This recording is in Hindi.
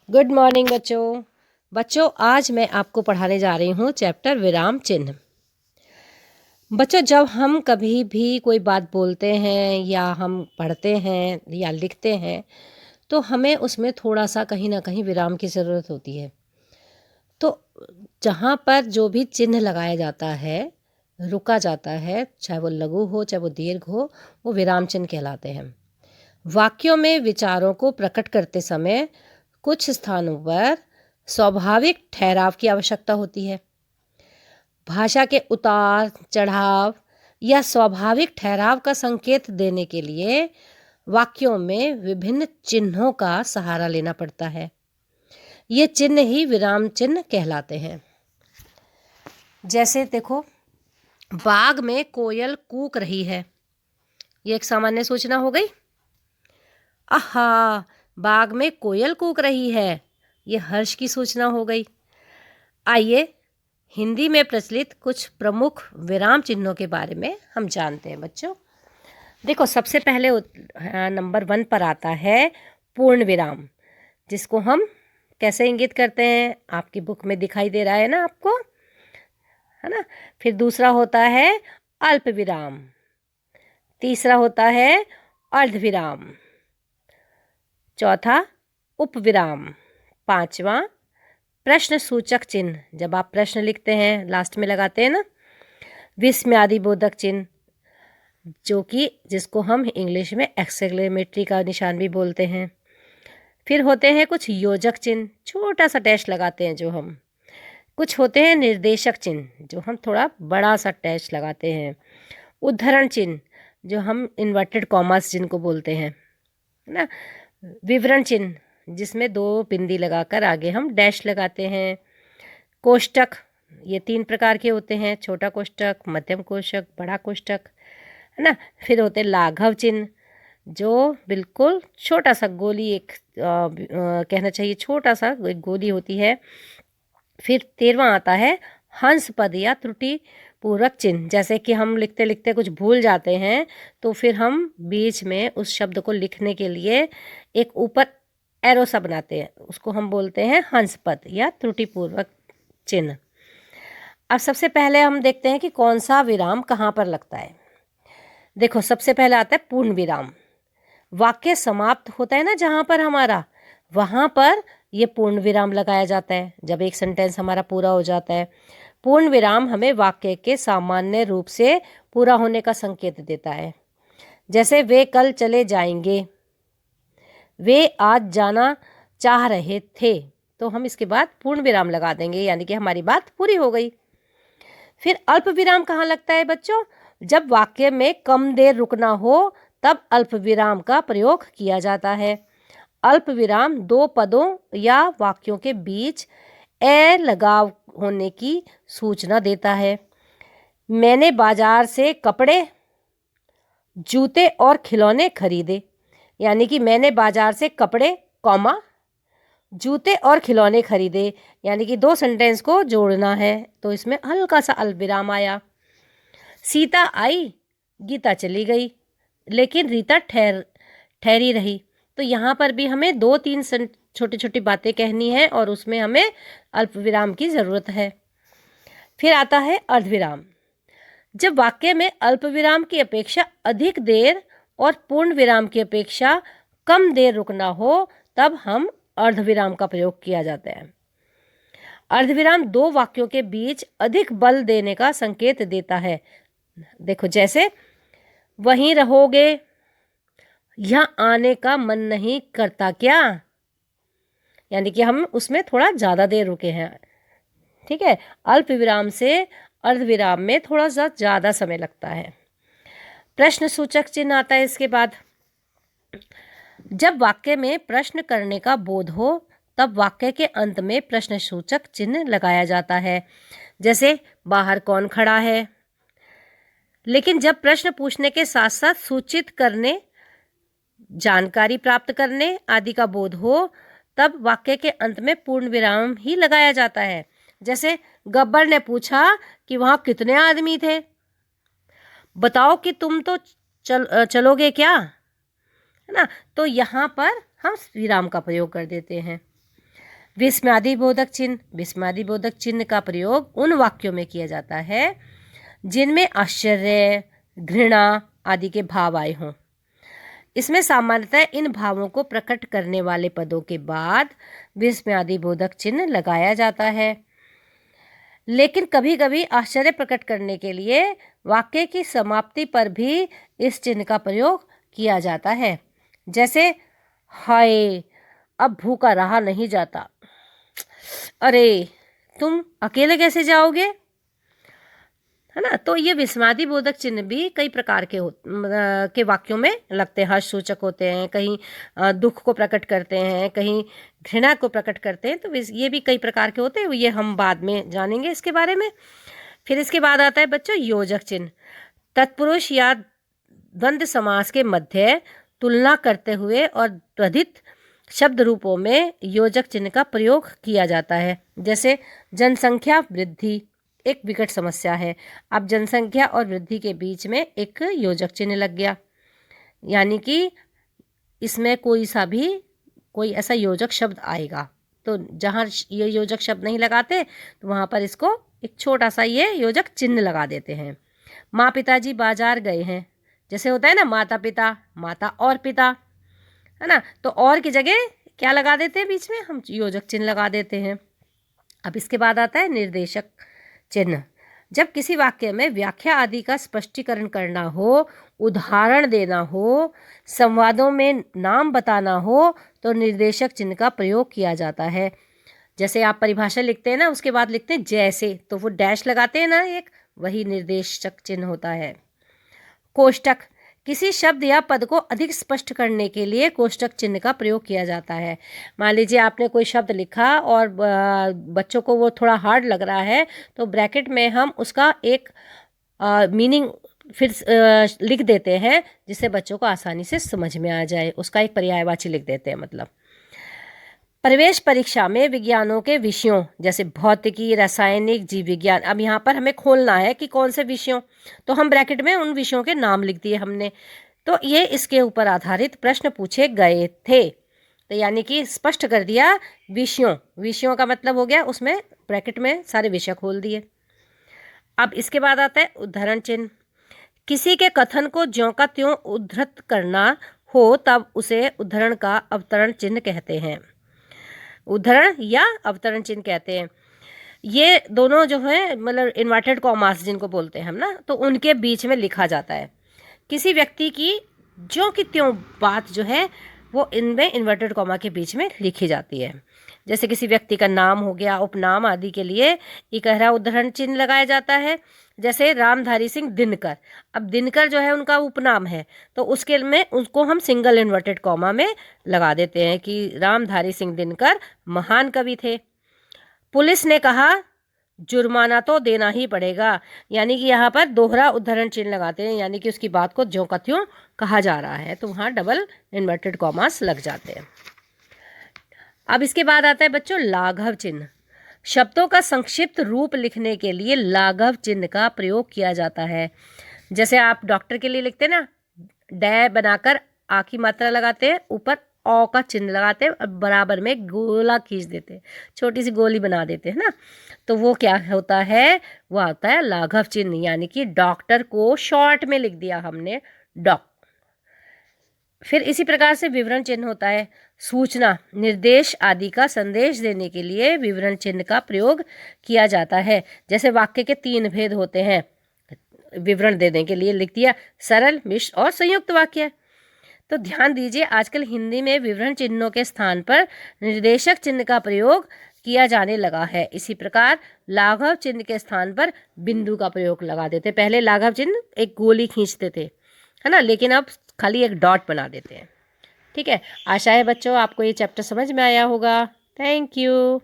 गुड मॉर्निंग बच्चों। बच्चों आज मैं आपको पढ़ाने जा रही हूँ चैप्टर विराम चिन्ह। बच्चों जब हम कभी भी कोई बात बोलते हैं या हम पढ़ते हैं या लिखते हैं तो हमें उसमें थोड़ा सा कहीं ना कहीं विराम की ज़रूरत होती है। तो जहाँ पर जो भी चिन्ह लगाया जाता है, रुका जाता है, चाहे वो लघु हो चाहे वो दीर्घ हो, वो विराम चिन्ह कहलाते हैं। वाक्यों में विचारों को प्रकट करते समय कुछ स्थानों पर स्वाभाविक ठहराव की आवश्यकता होती है। भाषा के उतार चढ़ाव या स्वाभाविक ठहराव का संकेत देने के लिए वाक्यों में विभिन्न चिन्हों का सहारा लेना पड़ता है। ये चिन्ह ही विराम चिन्ह कहलाते हैं। जैसे देखो, बाग में कोयल कूक रही है, ये एक सामान्य सूचना हो गई। आहा, बाग में कोयल कूक रही है, ये हर्ष की सूचना हो गई। आइए हिंदी में प्रचलित कुछ प्रमुख विराम चिन्हों के बारे में हम जानते हैं। बच्चों देखो, सबसे पहले नंबर 1 पर आता है पूर्ण विराम, जिसको हम कैसे इंगित करते हैं, आपकी बुक में दिखाई दे रहा है ना आपको, है ना। फिर दूसरा होता है अल्प विराम, तीसरा होता है अर्ध विराम, चौथा उपविराम, पांचवा प्रश्न सूचक चिन्ह, जब आप प्रश्न लिखते हैं लास्ट में लगाते हैं ना, विस्मयादिबोधक चिन्ह, जिसको हम इंग्लिश में एक्सक्लेमेटरी का निशान भी बोलते हैं। फिर होते हैं कुछ योजक चिन्ह, छोटा सा डैश लगाते हैं जो हम। कुछ होते हैं निर्देशक चिन्ह, जो हम थोड़ा बड़ा सा डैश लगाते हैं। उद्धरण चिन्ह, जो हम इन्वर्टेड कॉमास जिनको बोलते हैं, है ना। विवरण चिन्ह, जिसमें 2 बिंदी लगाकर आगे हम डैश लगाते हैं। कोष्टक, ये 3 प्रकार के होते हैं, छोटा कोष्टक, मध्यम कोष्टक, बड़ा कोष्टक, है ना। फिर होते हैं लाघव चिन्ह, जो बिल्कुल छोटा सा गोली, कहना चाहिए छोटा सा एक गोली होती है। फिर 13वां आता है हंस पद या त्रुटि पूरक चिन्ह, जैसे कि हम लिखते लिखते कुछ भूल जाते हैं तो फिर हम बीच में उस शब्द को लिखने के लिए एक ऊपर एरो सा बनाते हैं, उसको हम बोलते हैं हंस पद या त्रुटिपूर्वक चिन्ह। अब सबसे पहले हम देखते हैं कि कौन सा विराम कहाँ पर लगता है। देखो, सबसे पहले आता है पूर्ण विराम। वाक्य समाप्त होता है ना जहाँ पर हमारा, वहाँ पर ये पूर्ण विराम लगाया जाता है जब एक सेंटेंस हमारा पूरा हो जाता है। पूर्ण विराम हमें वाक्य के सामान्य रूप से पूरा होने का संकेत देता है। जैसे वे कल चले जाएंगे, वे आज जाना चाह रहे थे, तो हम इसके बाद पूर्ण विराम लगा देंगे, यानी कि हमारी बात पूरी हो गई। फिर अल्प विराम कहाँ लगता है बच्चों? जब वाक्य में कम देर रुकना हो तब अल्प विराम का प्रयोग किया जाता है। अल्प विराम 2 पदों या वाक्यों के बीच लगाव होने की सूचना देता है। मैंने बाजार से कपड़े, जूते और खिलौने खरीदे, यानी कि मैंने बाजार से कपड़े, कॉमा, जूते और खिलौने खरीदे, यानी कि 2 सेंटेंस को जोड़ना है, तो इसमें हल्का सा अल्प विराम आया। सीता आई, गीता चली गई, लेकिन रीता ठहरी रही, तो यहाँ पर भी हमें 2-3 छोटी छोटी बातें कहनी है और उसमें हमें अल्प विराम की ज़रूरत है। फिर आता है अर्धविराम। जब वाक्य में अल्प विराम की अपेक्षा अधिक देर और पूर्ण विराम की अपेक्षा कम देर रुकना हो तब हम अर्धविराम का प्रयोग किया जाता है। अर्धविराम 2 वाक्यों के बीच अधिक बल देने का संकेत देता है। देखो, जैसे वहीं रहोगे, यहाँ आने का मन नहीं करता क्या, यानी कि हम उसमें थोड़ा ज़्यादा देर रुके हैं। ठीक है, अल्प विराम से अर्धविराम में थोड़ा सा ज़्यादा समय लगता है। प्रश्न सूचक चिन्ह आता है इसके बाद। जब वाक्य में प्रश्न करने का बोध हो तब वाक्य के अंत में प्रश्न सूचक चिन्ह लगाया जाता है। जैसे बाहर कौन खड़ा है। लेकिन जब प्रश्न पूछने के साथ साथ सूचित करने, जानकारी प्राप्त करने आदि का बोध हो तब वाक्य के अंत में पूर्ण विराम ही लगाया जाता है। जैसे गब्बर ने पूछा कि वहाँ कितने आदमी थे, बताओ कि तुम तो चलोगे क्या, है ना। तो यहाँ पर हम विराम का प्रयोग कर देते हैं। विस्मयादिबोधक चिन्ह, विस्मयादिबोधक चिन्ह का प्रयोग उन वाक्यों में किया जाता है जिनमें आश्चर्य, घृणा आदि के भाव आए हों। इसमें सामान्यतः इन भावों को प्रकट करने वाले पदों के बाद विस्मयादिबोधक चिन्ह लगाया जाता है, लेकिन कभी कभी आश्चर्य प्रकट करने के लिए वाक्य की समाप्ति पर भी इस चिन्ह का प्रयोग किया जाता है। जैसे हाय, अब भूखा रहा नहीं जाता, अरे तुम अकेले कैसे जाओगे, है ना। तो ये विस्मयादिबोधक चिन्ह भी कई प्रकार के वाक्यों में लगते हैं। हर्ष सूचक होते हैं, कहीं दुख को प्रकट करते हैं, कहीं घृणा को प्रकट करते हैं। तो ये भी कई प्रकार के होते हैं, ये हम बाद में जानेंगे इसके बारे में। फिर इसके बाद आता है बच्चों योजक चिन्ह। तत्पुरुष या द्वंद्व समास के मध्य तुलना करते हुए और द्वंद्वित शब्द रूपों में योजक चिन्ह का प्रयोग किया जाता है। जैसे जनसंख्या वृद्धि एक विकट समस्या है, अब जनसंख्या और वृद्धि के बीच में एक योजक चिन्ह लग गया, यानी कि इसमें कोई ऐसा योजक शब्द आएगा। तो जहाँ ये योजक शब्द नहीं लगाते तो वहाँ पर इसको एक छोटा सा ये योजक चिन्ह लगा देते हैं। माँ पिताजी बाजार गए हैं, जैसे होता है ना माता पिता, माता और पिता, है ना। तो और की जगह क्या लगा देते हैं, बीच में हम योजक चिन्ह लगा देते हैं। अब इसके बाद आता है निर्देशक चिन्ह। जब किसी वाक्य में व्याख्या आदि का स्पष्टीकरण करना हो, उदाहरण देना हो, संवादों में नाम बताना हो, तो निर्देशक चिन्ह का प्रयोग किया जाता है। जैसे आप परिभाषा लिखते हैं ना, उसके बाद लिखते हैं जैसे, तो वो डैश लगाते हैं ना एक, वही निर्देशक चिन्ह होता है। कोष्टक, किसी शब्द या पद को अधिक स्पष्ट करने के लिए कोष्टक चिन्ह का प्रयोग किया जाता है। मान लीजिए आपने कोई शब्द लिखा और बच्चों को वो थोड़ा हार्ड लग रहा है, तो ब्रैकेट में हम उसका एक मीनिंग फिर लिख देते हैं, जिससे बच्चों को आसानी से समझ में आ जाए। उसका एक पर्यायवाची लिख देते हैं मतलब। प्रवेश परीक्षा में विज्ञानों के विषयों जैसे भौतिकी, रासायनिक, जीव विज्ञान, अब यहाँ पर हमें खोलना है कि कौन से विषयों, तो हम ब्रैकेट में उन विषयों के नाम लिख दिए हमने। तो ये इसके ऊपर आधारित प्रश्न पूछे गए थे, तो यानी कि स्पष्ट कर दिया विषयों का मतलब हो गया, उसमें ब्रैकेट में सारे विषय खोल दिए। अब इसके बाद आता है उद्धरण चिन्ह। किसी के कथन को ज्यों का त्यों उद्धृत करना हो तब उसे उद्धरण का अवतरण चिन्ह कहते हैं। उद्धरण या अवतरण चिन्ह कहते हैं। ये दोनों जो है मतलब इन्वर्टेड कॉमास जिनको बोलते हैं हम ना, तो उनके बीच में लिखा जाता है। किसी व्यक्ति की ज्यों की त्यों बात जो है वो इनमें इन्वर्टेड कॉमा के बीच में लिखी जाती है। जैसे किसी व्यक्ति का नाम हो गया, उपनाम आदि के लिए इकहरा उद्धरण चिन्ह लगाया जाता है। जैसे रामधारी सिंह दिनकर, अब दिनकर जो है उनका उपनाम है, तो उसके में उसको हम सिंगल इन्वर्टेड कॉमा में लगा देते हैं कि रामधारी सिंह दिनकर महान कवि थे। पुलिस ने कहा जुर्माना तो देना ही पड़ेगा, यानी कि यहाँ पर दोहरा उद्धरण चिन्ह लगाते हैं, यानी कि उसकी बात को ज्यों का त्यों कहा जा रहा है, तो वहाँ डबल इन्वर्टेड कॉमास लग जाते हैं। अब इसके बाद आता है बच्चों लाघव चिन्ह। शब्दों का संक्षिप्त रूप लिखने के लिए लाघव चिन्ह का प्रयोग किया जाता है। जैसे आप डॉक्टर के लिए लिखते हैं ना, डै बनाकर आ की मात्रा लगाते हैं, ऊपर औ का चिन्ह लगाते हैं और बराबर में गोला खींच देते हैं, छोटी सी गोली बना देते हैं ना, तो वो क्या होता है, वो आता है लाघव चिन्ह, यानी कि डॉक्टर को शॉर्ट में लिख दिया हमने डॉक। फिर इसी प्रकार से विवरण चिन्ह होता है। सूचना, निर्देश आदि का संदेश देने के लिए विवरण चिन्ह का प्रयोग किया जाता है। जैसे वाक्य के 3 भेद होते हैं, विवरण देने के लिए लिख दिया सरल, मिश्र और संयुक्त वाक्य। तो ध्यान दीजिए, आजकल हिंदी में विवरण चिन्हों के स्थान पर निर्देशक चिन्ह का प्रयोग किया जाने लगा है। इसी प्रकार लाघव चिन्ह के स्थान पर बिंदु का प्रयोग लगा देते। पहले लाघव चिन्ह एक गोली खींचते थे, है ना, लेकिन अब खाली एक डॉट बना देते हैं। ठीक है, आशा है बच्चों आपको ये चैप्टर समझ में आया होगा। Thank you.